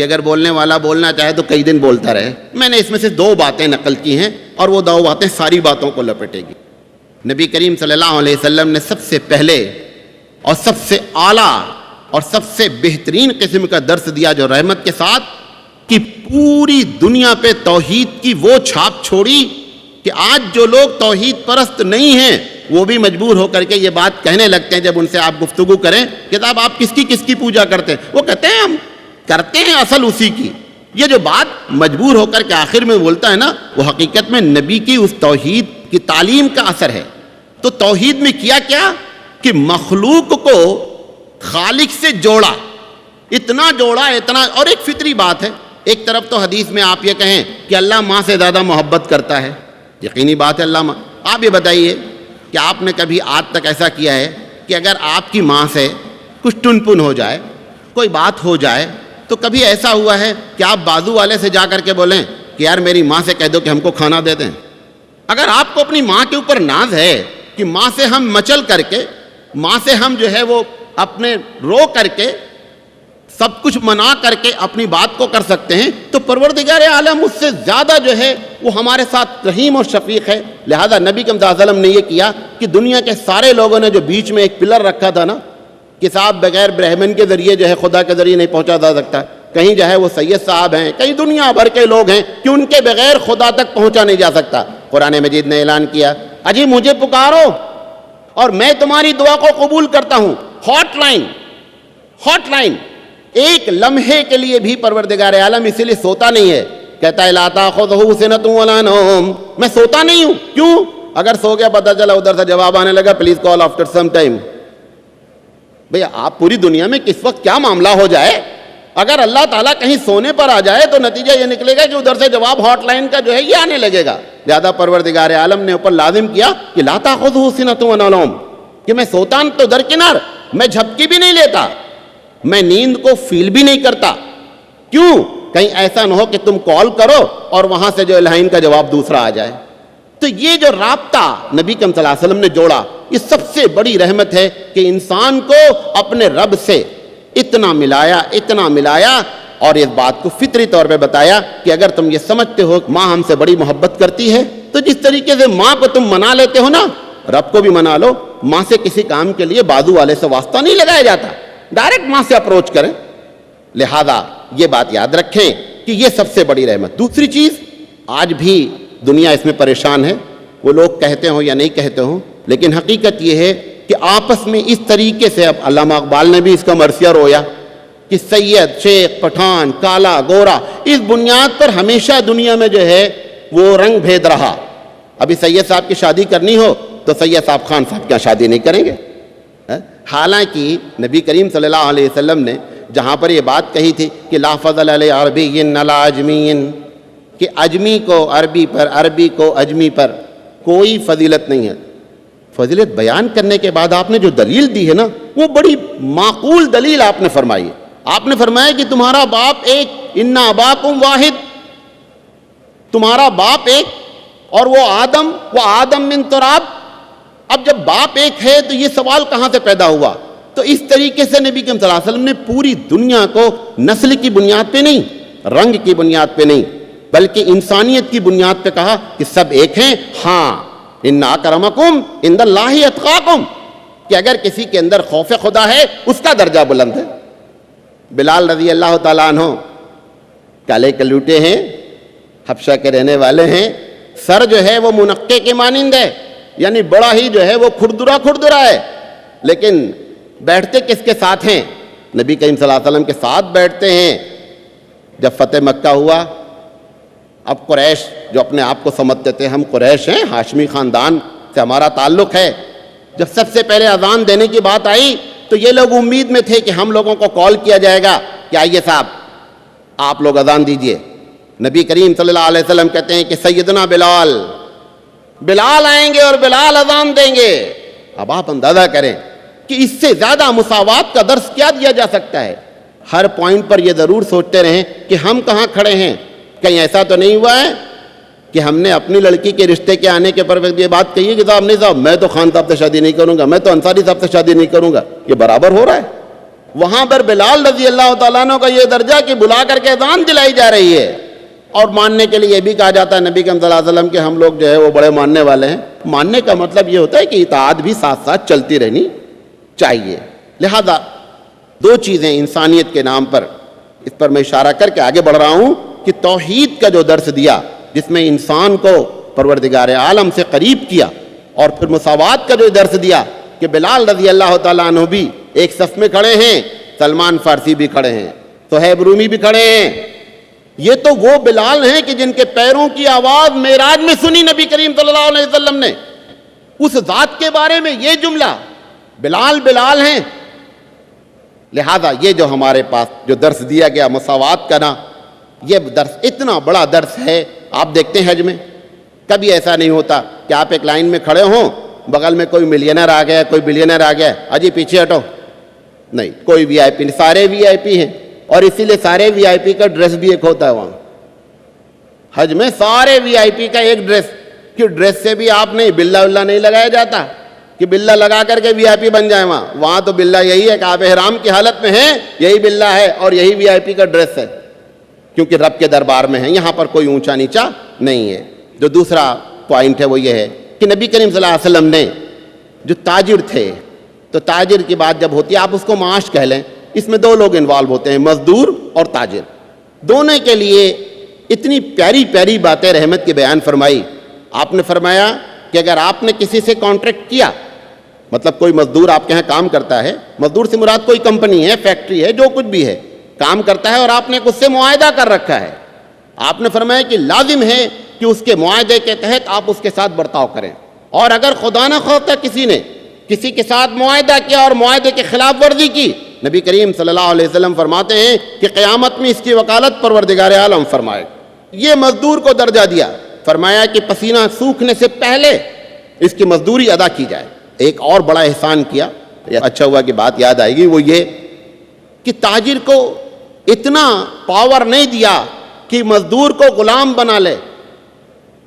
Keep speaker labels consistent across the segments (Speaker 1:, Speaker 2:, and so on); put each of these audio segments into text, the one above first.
Speaker 1: کہ اگر بولنے والا بولنا چاہے تو کئی دن بولتا رہے. میں نے اس میں سے 2 باتیں نقل کی ہیں اور وہ 2 باتیں ساری باتوں کو لپٹے گی. نبی کریم صلی اللہ علیہ وسلم نے سب سے پہلے اور سب سے اعلیٰ اور سب سے بہترین قسم کا درس دیا جو رحمت کے ساتھ کہ پوری دنیا پہ توحید کی وہ چھاپ چھوڑی کہ آج جو لوگ توحید پرست نہیں ہیں وہ بھی مجبور ہو کر کے یہ بات کہنے لگتے ہیں جب ان سے آپ گفتگو کریں کہ صاحب آپ کس کی پوجا کرتے ہیں؟ وہ کہتے ہیں ہم کرتے ہیں اصل اسی کی. یہ جو بات مجبور ہو کر کے آخر میں بولتا ہے نا, وہ حقیقت میں نبی کی اس توحید کی تعلیم کا اثر ہے. تو توحید میں کیا کہ مخلوق کو خالق سے جوڑا, اتنا جوڑا اتنا. اور ایک فطری بات ہے, ایک طرف تو حدیث میں آپ یہ کہیں کہ اللہ ماں سے زیادہ محبت کرتا ہے, یقینی بات ہے اللہ ماں. آپ یہ بتائیے کہ آپ نے کبھی آج تک ایسا کیا ہے کہ اگر آپ کی ماں سے کچھ ٹن پن ہو جائے, کوئی بات ہو جائے, تو کبھی ایسا ہوا ہے کہ آپ بازو والے سے جا کر کے بولیں کہ یار میری ماں سے کہہ دو کہ ہم کو کھانا دے دیں؟ اگر آپ کو اپنی ماں کے اوپر ناز ہے کہ ماں سے ہم مچل کر کے, ماں سے ہم جو ہے وہ اپنے رو کر کے سب کچھ منا کر کے اپنی بات کو کر سکتے ہیں, تو پروردگار عالم اس سے زیادہ جو ہے وہ ہمارے ساتھ رحیم اور شفیق ہے. لہذا نبی کریم صلی اللہ علیہ وسلم نے یہ کیا کہ دنیا کے سارے لوگوں نے جو بیچ میں ایک پلر رکھا تھا نا کہ صاحب بغیر برہمن کے ذریعے جو ہے خدا کے ذریعے نہیں پہنچا جا سکتا, کہیں جو ہے وہ سید صاحب ہیں, کہیں دنیا بھر کے لوگ ہیں کہ ان کے بغیر خدا تک پہنچا نہیں جا سکتا. قرآن مجید نے اعلان کیا اجی مجھے پکارو اور میں تمہاری دعا کو قبول کرتا ہوں. ہاٹ لائن ایک لمحے کے لیے بھی پروردگار عالم اسی لیے سوتا نہیں ہے. کہتا ہے لا تاخذہ سنۃ ولا نوم, میں سوتا نہیں ہوں. کیوں؟ اگر سو گیا پتہ چلا ادھر سے جواب آنے لگا please call after some time. بھئی آپ پوری دنیا میں کس وقت کیا معاملہ ہو جائے, اگر اللہ تعالیٰ کہیں سونے پر آ جائے تو نتیجہ یہ نکلے گا کہ ادھر سے جواب ہاٹ لائن کا جو ہے یہ آنے لگے گا. لہذا پروردگار عالم نے اوپر لازم کیا کہ لا تاخذہ سنۃ ولا نوم, کہ میں سوتا تو درکنار, میں جھپکی بھی نہیں لیتا, میں نیند کو فیل بھی نہیں کرتا. کیوں؟ کہیں ایسا نہ ہو کہ تم کال کرو اور وہاں سے جو لائن کا جواب دوسرا آ جائے. تو یہ جو رابطہ نبی کریم صلی اللہ علیہ وسلم نے جوڑا, یہ سب سے بڑی رحمت ہے کہ انسان کو اپنے رب سے اتنا ملایا اور اس بات کو فطری طور پہ بتایا کہ اگر تم یہ سمجھتے ہو کہ ماں ہم سے بڑی محبت کرتی ہے تو جس طریقے سے ماں کو تم منا لیتے ہو نا, رب کو بھی منا لو. ماں سے کسی کام کے لیے بازو والے سے واسطہ نہیں لگایا جاتا, ڈائریکٹ ماں سے اپروچ کریں. لہذا یہ بات یاد رکھیں کہ یہ سب سے بڑی رحمت. دوسری چیز, آج بھی دنیا اس میں پریشان ہے, وہ لوگ کہتے ہوں یا نہیں کہتے ہوں, لیکن حقیقت یہ ہے کہ آپس میں اس طریقے سے, اب علامہ اقبال نے بھی اس کا مرثیہ رویا کہ سید, شیخ, پٹھان, کالا, گورا, اس بنیاد پر ہمیشہ دنیا میں جو ہے وہ رنگ بھید رہا. ابھی سید صاحب کی شادی کرنی ہو تو سید صاحب خان صاحب کیا شادی نہیں کریں گے؟ حالانکہ نبی کریم صلی اللہ علیہ وسلم نے جہاں پر یہ بات کہی تھی کہ لا فضل علی عربی علی اجمی, کہ اجمی کو عربی پر, عربی کو اجمی پر کوئی فضیلت نہیں ہے. فضیلت بیان کرنے کے بعد آپ نے جو دلیل دی ہے نا, وہ بڑی معقول دلیل آپ نے فرمائی ہے. آپ نے فرمایا کہ تمہارا باپ ایک, ان اباکم واحد, تمہارا باپ ایک اور وہ آدم من تراب. اب جب باپ ایک ہے تو یہ سوال کہاں سے پیدا ہوا؟ تو اس طریقے سے نبی کریم صلی اللہ علیہ وسلم نے پوری دنیا کو نسل کی بنیاد پہ نہیں, رنگ کی بنیاد پہ نہیں, بلکہ انسانیت کی بنیاد پہ کہا کہ سب ایک ہیں. ہاں, ان اکرمکم عند اللہ اتقاکم, کہ اگر کسی کے اندر خوف خدا ہے اس کا درجہ بلند ہے. بلال رضی اللہ تعالیٰ عنہ کالے کلوٹے ہیں, حبشہ کے رہنے والے ہیں, سر جو ہے وہ منقے کے مانند ہے, یعنی بڑا ہی جو ہے وہ کھردرا ہے, لیکن بیٹھتے کس کے ساتھ ہیں؟ نبی کریم صلی اللہ علیہ وسلم کے ساتھ بیٹھتے ہیں. جب فتح مکہ ہوا, اب قریش جو اپنے آپ کو سمجھتے تھے ہم قریش ہیں, ہاشمی خاندان سے ہمارا تعلق ہے, جب سب سے پہلے اذان دینے کی بات آئی تو یہ لوگ امید میں تھے کہ ہم لوگوں کو کال کیا جائے گا کہ آئیے صاحب آپ لوگ اذان دیجئے. نبی کریم صلی اللہ علیہ وسلم کہتے ہیں کہ سیدنا بلال آئیں گے اور بلال اذان دیں گے. اب آپ اندازہ کریں کہ اس سے زیادہ مساوات کا درس کیا دیا جا سکتا ہے. ہر پوائنٹ پر یہ ضرور سوچتے رہیں کہ ہم کہاں کھڑے ہیں. کہیں ایسا تو نہیں ہوا ہے کہ ہم نے اپنی لڑکی کے رشتے کے آنے کے پر یہ بات کہی ہے کہ صاحب نہیں صاحب میں تو خان صاحب سے شادی نہیں کروں گا, میں تو انصاری صاحب سے شادی نہیں کروں گا. یہ برابر ہو رہا ہے؟ وہاں پر بلال رضی اللہ تعالیٰ عنہ کا یہ درجہ کہ بلا کر کے اذان دلائی جا رہی ہے، اور ماننے کے لیے یہ بھی کہا جاتا ہے نبی کریم صلی اللہ علیہ وسلم کہ ہم لوگ جو ہے وہ بڑے ماننے والے ہیں۔ ماننے کا مطلب یہ ہوتا ہے کہ اطاعت بھی ساتھ ساتھ چلتی رہنی چاہیے۔ لہذا دو چیزیں انسانیت کے نام پر، اس پر میں اشارہ کر کے آگے بڑھ رہا ہوں کہ توحید کا جو درس دیا، جس میں انسان کو پروردگار عالم سے قریب کیا، اور پھر مساوات کا جو درس دیا کہ بلال رضی اللہ تعالیٰ عنہ بھی ایک صف میں کھڑے ہیں، سلمان فارسی بھی کھڑے ہیں، صہیب رومی بھی کھڑے ہیں۔ یہ تو وہ بلال ہیں کہ جن کے پیروں کی آواز معراج میں سنی نبی کریم صلی اللہ علیہ وسلم نے۔ اس ذات کے بارے میں یہ جملہ، بلال بلال ہیں۔ لہذا یہ جو ہمارے پاس جو درس دیا گیا مساوات کا نا، یہ درس اتنا بڑا درس ہے۔ آپ دیکھتے ہیں حج میں کبھی ایسا نہیں ہوتا کہ آپ ایک لائن میں کھڑے ہوں، بغل میں کوئی ملینر آ گیا، کوئی بلینر آ گیا، اجی پیچھے ہٹو، نہیں، کوئی وی آئی پی نہیں، سارے وی آئی پی ہیں۔ اور اسی لیے سارے وی آئی پی کا ڈریس بھی ایک ہوتا ہے وہاں حج میں، سارے وی آئی پی کا ایک ڈریس، کہ ڈریس سے بھی آپ نہیں، بلہ ولہ نہیں لگایا جاتا کہ بلہ لگا کر کے وی آئی پی بن جائے۔ وہاں تو بلہ یہی ہے کہ آپ احرام کی حالت میں ہیں، یہی بلہ ہے اور یہی وی آئی پی کا ڈریس ہے، کیونکہ رب کے دربار میں ہیں، یہاں پر کوئی اونچا نیچا نہیں ہے۔ جو دوسرا پوائنٹ ہے وہ یہ ہے کہ نبی کریم صلی اللہ علیہ وسلم نے جو تاجر تھے، تو تاجر کی بات جب ہوتی ہے، آپ اس کو معاش کہہ لیں، اس میں دو لوگ انوالو ہوتے ہیں، مزدور اور تاجر۔ دونوں کے لیے اتنی پیاری پیاری باتیں رحمت کی بیان فرمائی۔ آپ نے فرمایا کہ اگر آپ نے کسی سے کانٹریکٹ کیا، مطلب کوئی مزدور آپ کے ہاں کام کرتا ہے، مزدور سے مراد کوئی کمپنی ہے، فیکٹری ہے، جو کچھ بھی ہے، کام کرتا ہے، اور آپ نے اس سے معاہدہ کر رکھا ہے، آپ نے فرمایا کہ لازم ہے کہ اس کے معاہدے کے تحت آپ اس کے ساتھ برتاؤ کریں۔ اور اگر خدا نہ خواستہ کسی نے کسی کے ساتھ معاہدہ کیا اور معاہدے کی خلاف ورزی کی، نبی کریم صلی اللہ علیہ وسلم فرماتے ہیں کہ قیامت میں اس کی وکالت پروردگار عالم فرمائے۔ یہ مزدور کو درجہ دیا، فرمایا کہ پسینہ سوکھنے سے پہلے اس کی مزدوری ادا کی جائے۔ ایک اور بڑا احسان کیا، اچھا ہوا کہ بات یاد آئے گی، وہ یہ کہ تاجر کو اتنا پاور نہیں دیا کہ مزدور کو غلام بنا لے،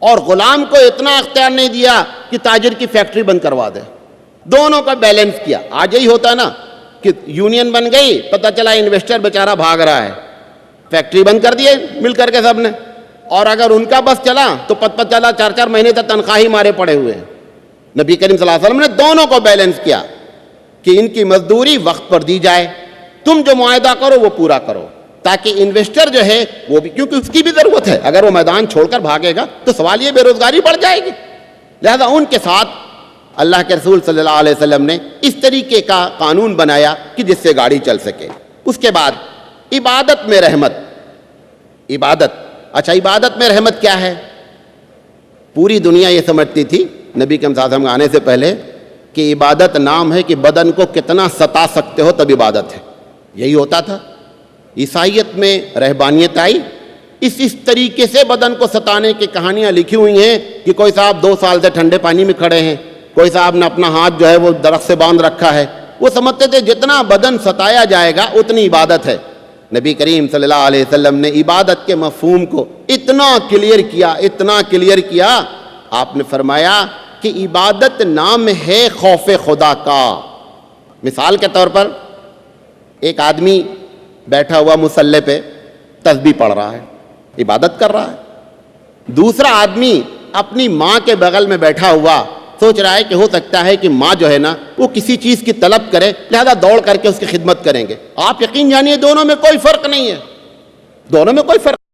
Speaker 1: اور غلام کو اتنا اختیار نہیں دیا کہ تاجر کی فیکٹری بند کروا دے۔ دونوں کا بیلنس کیا۔ آج یہی ہوتا ہے نا کہ یونین بن گئی، پتہ چلا انویسٹر بیچارہ بھاگ رہا ہے، فیکٹری بند کر دیے مل کر کے سب نے، اور اگر ان کا بس چلا تو پتہ چلا 4 مہینے تک تنخواہی مارے پڑے ہوئے ہیں۔ نبی کریم صلی اللہ علیہ وسلم نے دونوں کو بیلنس کیا کہ ان کی مزدوری وقت پر دی جائے، تم جو معاہدہ کرو وہ پورا کرو، تاکہ انویسٹر جو ہے وہ بھی، کیونکہ اس کی بھی ضرورت ہے، اگر وہ میدان چھوڑ کر بھاگے گا تو سوال یہ بے روزگاری بڑھ جائے گی۔ لہذا ان کے ساتھ اللہ کے رسول صلی اللہ علیہ وسلم نے اس طریقے کا قانون بنایا کہ جس سے گاڑی چل سکے۔ اس کے بعد عبادت میں رحمت، عبادت، اچھا عبادت میں رحمت کیا ہے؟ پوری دنیا یہ سمجھتی تھی نبی کے وسلم آنے سے پہلے کہ عبادت نام ہے کہ بدن کو کتنا ستا سکتے ہو تب عبادت ہے، یہی ہوتا تھا۔ عیسائیت میں رہبانیت آئی، اس طریقے سے بدن کو ستانے کی کہانیاں لکھی ہوئی ہیں کہ کوئی صاحب 2 سال سے ٹھنڈے پانی میں کھڑے ہیں، کوئی صاحب نے اپنا ہاتھ جو ہے وہ درخت سے باندھ رکھا ہے۔ وہ سمجھتے تھے جتنا بدن ستایا جائے گا اتنی عبادت ہے۔ نبی کریم صلی اللہ علیہ وسلم نے عبادت کے مفہوم کو اتنا کلیئر کیا، آپ نے فرمایا کہ عبادت نام ہے خوف خدا کا۔ مثال کے طور پر ایک آدمی بیٹھا ہوا مصلی پہ تسبیح پڑھ رہا ہے، عبادت کر رہا ہے۔ دوسرا آدمی اپنی ماں کے بغل میں بیٹھا ہوا سوچ رہا ہے کہ ہو سکتا ہے کہ ماں جو ہے نا وہ کسی چیز کی طلب کرے، لہذا دوڑ کر کے اس کی خدمت کریں گے۔ آپ یقین جانیے دونوں میں کوئی فرق نہیں ہے، دونوں میں کوئی فرق